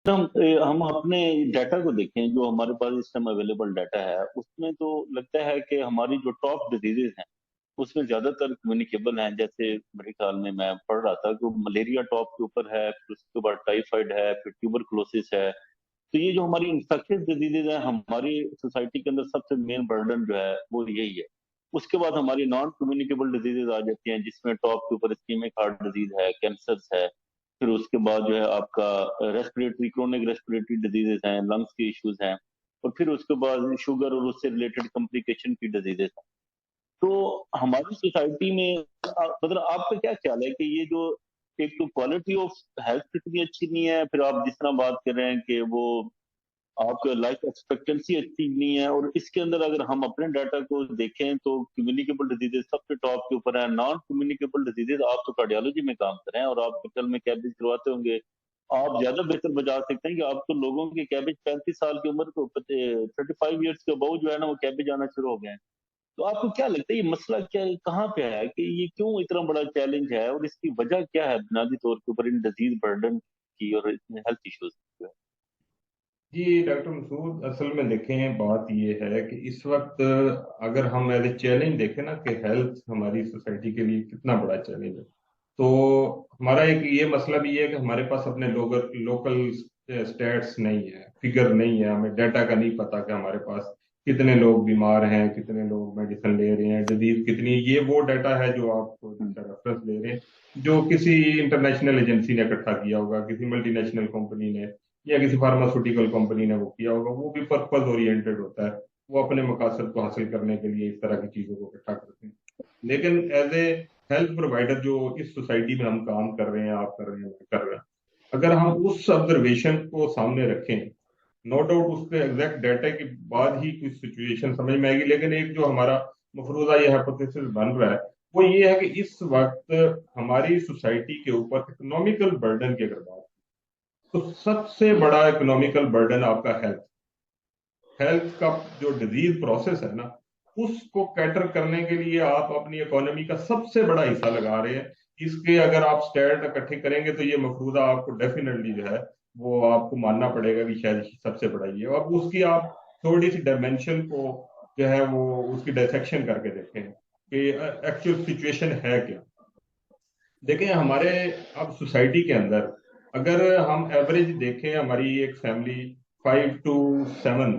हम अपने डाटा को देखें, जो हमारे पास इस टाइम अवेलेबल डाटा है, उसमें तो लगता है कि हमारी जो टॉप डिजीजेज हैं उसमें ज्यादातर कम्युनिकेबल हैं। जैसे मेरे ख्याल में मैं पढ़ रहा था कि मलेरिया टॉप के ऊपर है, फिर उसके बाद टाइफाइड है, फिर ट्यूबरकुलोसिस है। तो ये जो हमारी इंफेक्शियस डिजीजेज है, हमारी सोसाइटी के अंदर सबसे मेन बर्डन जो है वो यही है। उसके बाद हमारी नॉन कम्युनिकेबल डिजीजेज आ जाती हैं, जिसमें टॉप के ऊपर इस्कीमिक हार्ट डिजीज है, कैंसर है। फिर उसके बाद जो है आपका रेस्पिरेटरी, क्रोनिक रेस्पिरेटरी डिजीजेज हैं, लंग्स के इश्यूज हैं। और फिर उसके बाद शुगर और उससे रिलेटेड कॉम्प्लिकेशन की डिजीजेज हैं। तो हमारी सोसाइटी में मतलब आपका क्या ख्याल है कि ये जो एक तो क्वालिटी ऑफ हेल्थ इतनी अच्छी नहीं है, फिर आप जिस तरह बात कर रहे हैं कि वो आपका लाइफ एक्सपेक्टेंसी अच्छी नहीं है, और इसके अंदर अगर हम अपने डाटा को देखें तो कम्युनिकेबल डिजीजेज सबसे टॉप के ऊपर है। नॉन कम्युनिकेबल डिजीजेज, आप तो कार्डियोलॉजी में काम कर रहे हैं और आप होटल में कैबिज करवाते होंगे, आप ज्यादा बेहतर बता सकते हैं कि आप तो लोगों के कैबिज 35 साल की उम्र को 35 ईयर्स के अबाउ जो है ना वो कैबिज आना शुरू हो गए हैं। तो आपको क्या लगता है ये मसला क्या है, कहाँ पे है कि ये क्यों इतना बड़ा चैलेंज है, और इसकी वजह क्या है बुनियादी तौर के ऊपर इन डिजीज बर्डन की और इतने हेल्थ इश्यूज की? जी डॉक्टर मसूद, असल में देखें बात ये है कि इस वक्त अगर हम एज ए चैलेंज देखें ना कि हेल्थ हमारी सोसाइटी के लिए कितना बड़ा चैलेंज है, तो हमारा एक ये मसला भी है कि हमारे पास अपने लोकल स्टेट्स नहीं है, फिगर नहीं है, हमें डाटा का नहीं पता कि हमारे पास कितने लोग बीमार हैं, कितने लोग मेडिसिन ले रहे हैं, डिजीज कितनी। ये वो डाटा है जो आप हम्म। जिसका रेफरेंस ले रहे हैं, जो किसी इंटरनेशनल एजेंसी ने इकट्ठा किया होगा, किसी मल्टीनेशनल कंपनी ने या किसी फार्मास्यूटिकल कंपनी ने वो किया होगा। वो भी पर्पज ओरिएंटेड होता है, वो अपने मकसद को हासिल करने के लिए इस तरह की चीजों को इकट्ठा करते हैं। लेकिन एज ए हेल्थ प्रोवाइडर जो इस सोसाइटी में हम काम कर रहे हैं, आप कर रहे हैं, मैं कर रहे हैं, अगर हम उस ऑब्जर्वेशन को सामने रखें, नो डाउट उसके एग्जैक्ट डाटा के बाद ही कुछ सिचुएशन समझ में आएगी, लेकिन एक जो हमारा मफरूजा ये हाइपोथेसिस बन रहा है वो ये है कि इस वक्त हमारी सोसाइटी के ऊपर इकोनॉमिकल बर्डन की अगर बात, तो सबसे बड़ा इकोनॉमिकल बर्डन आपका हेल्थ हेल्थ का जो डिजीज प्रोसेस है ना, उसको कैटर करने के लिए आप अपनी इकोनॉमी का सबसे बड़ा हिस्सा लगा रहे हैं। इसके अगर आप स्टैट इकट्ठे करेंगे तो ये मफरूजा आपको डेफिनेटली जो है वो आपको मानना पड़ेगा कि शायद सबसे बड़ा ये है। और उसकी आप थोड़ी सी डायमेंशन को जो है वो उसकी डायसेक्शन करके देखें कि एक्चुअल सिचुएशन है क्या। देखें हमारे अब सोसाइटी के अंदर अगर हम एवरेज देखें, हमारी एक फैमिली 5 to 7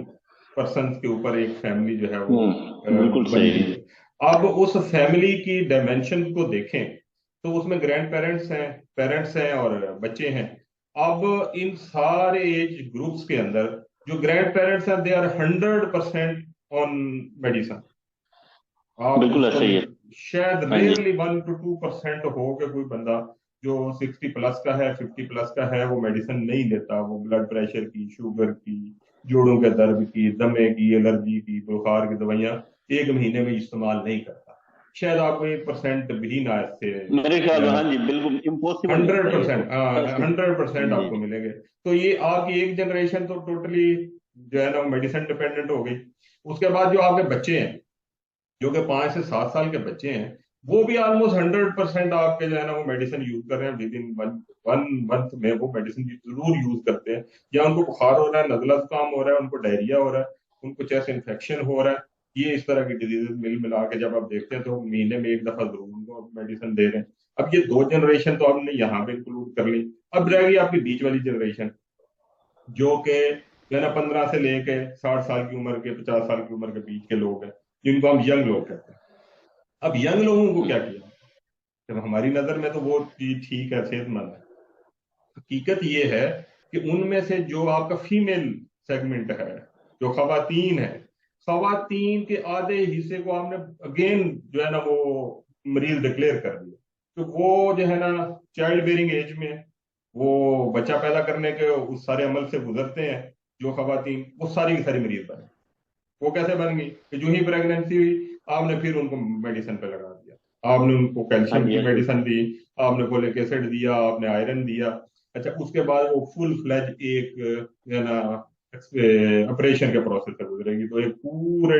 पर्सन के ऊपर एक फैमिली जो है वो बिल्कुल बनी सही। हुई है। अब उस फैमिली की डायमेंशन को देखें तो उसमें ग्रैंड पेरेंट्स हैं और बच्चे हैं। अब इन सारे एज ग्रुप्स के अंदर जो ग्रैंड पेरेंट्स हैं, दे आर 100% ऑन मेडिसिन। आप बिल्कुल उसको ऐसा ही है। शायद हाँ जी। रेयरली 1 to 2% हो कि कोई बंदा जो 60 प्लस का है, 50 प्लस का है, वो मेडिसिन नहीं लेता। वो ब्लड प्रेशर की, शुगर की, जोड़ों के दर्द की, दमे की, एलर्जी की, बुखार की दवाइयां एक महीने में इस्तेमाल नहीं करता। शायद आपको 1% भी ना इससे मेरे ख्याल जो है में ना हाँ जी, बिल्कुल इम्पॉसिबल हंड्रेड लगता है ये तो। परसेंट हाँ 100% जी। आपको मिलेंगे। तो ये आपकी एक जनरेशन तो टोटली जो है ना मेडिसिन डिपेंडेंट हो गई। उसके बाद जो आपके बच्चे हैं, जो कि 5 से 7 साल के बच्चे हैं, वो भी ऑलमोस्ट 100% आपके जो है ना वो मेडिसिन यूज कर रहे हैं। With in one one month में वो मेडिसिन जरूर यूज करते हैं। या उनको बुखार हो रहा है, नजला जुकाम हो रहा है, उनको डायरिया हो रहा है, उनको चेस्ट इन्फेक्शन हो रहा है, ये इस तरह की डिजीज मिल मिला के जब आप देखते हैं तो महीने में एक दफा जरूर उनको मेडिसिन दे रहे हैं। अब ये दो जनरेशन तो आपने यहाँ पे इंक्लूड कर ली। अब रह गई आपकी बीच वाली जनरेशन, जो कि जो है ना 15 से लेके 60 साल की उम्र के, 50 साल की उम्र के बीच के लोग हैं, जिनको हम यंग लोग कहते हैं। अब यंग लोगों को क्या किया, जब हमारी नजर में तो वो चीज ठीक है, सेहतमंद है। हकीकत ये है कि उनमें से जो आपका फीमेल सेगमेंट है, जो खवातीन है, खवातीन के आधे हिस्से को आपने अगेन जो है ना वो मरीज डिक्लेयर कर दिया। तो वो जो है ना चाइल्ड बेरिंग एज में, वो बच्चा पैदा करने के उस सारे अमल से गुजरते हैं। जो खवातीन वो सारी की सारी मरीज बने। वो कैसे बन गई कि जो ही प्रेगनेंसी हुई आपने फिर उनको मेडिसिन पे लगा दिया, आपने उनको हाँ कैल्शियम जी की ऐसे ही। मेडिसिन दी, आपने फोलिक एसिड दिया, आपने आयरन दिया। अच्छा, उसके बाद वो फुल फ्लेज एक जो है ना ऑपरेशन के प्रोसेस से गुजरेगी, तो एक पूरे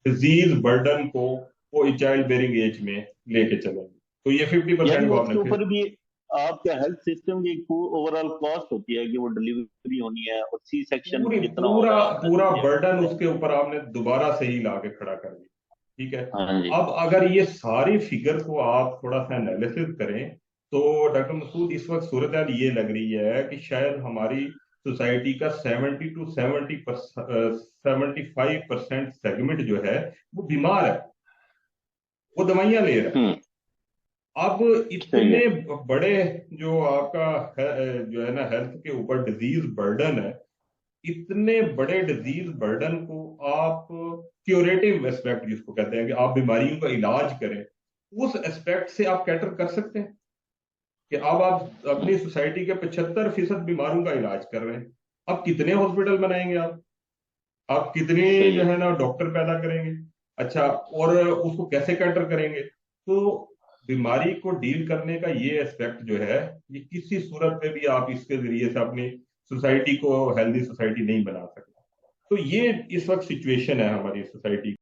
डिजीज बर्डन को वो चाइल्ड बेरिंग एज में लेके चलेंगे। तो ये 50% यानी को आपने उसके फिर ऊपर भी आपका हेल्थ सिस्टम की ओवरऑल कॉस्ट होती है कि वो डिलीवरी होनी है और सी सेक्शन पूरी कितना हो पूरा रहा है इतना पूरा चाहिए बर्डन होता है। उसके ऊपर आपने दोबारा से ही ला के खड़ा कर दिया। ठीक है। हाँ जी। अब अगर ये सारी फिगर को आप थोड़ा सा एनालिसिस करें तो डॉक्टर मसूद इस वक्त सूरत हाल ये लग रही है कि शायद हमारी सोसाइटी का 75% सेगमेंट जो है वो बीमार है, वो दवाइयां ले रहा है। हम्म। अब सही है। इतने बड़े जो आपका जो है ना हेल्थ के ऊपर डिजीज बर्डन है, इतने बड़े डिजीज बर्डन को आप क्यूरेटिव एस्पेक्ट जिसको कहते हैं कि आप बीमारियों का इलाज करें, उस एस्पेक्ट से आप कैटर कर सकते हैं कि अब आप हम्म। अपनी सोसाइटी के 75% बीमारों का इलाज कर रहे हैं। अब कितने हॉस्पिटल बनाएंगे आप कितने सही जो है। है ना डॉक्टर पैदा करेंगे? अच्छा, और उसको कैसे कैटर करेंगे? तो बीमारी को डील करने का ये एस्पेक्ट जो है, ये किसी सूरत में भी आप इसके जरिए से अपनी सोसाइटी को हेल्दी सोसाइटी नहीं बना सकते। तो ये इस वक्त सिचुएशन है हमारी सोसाइटी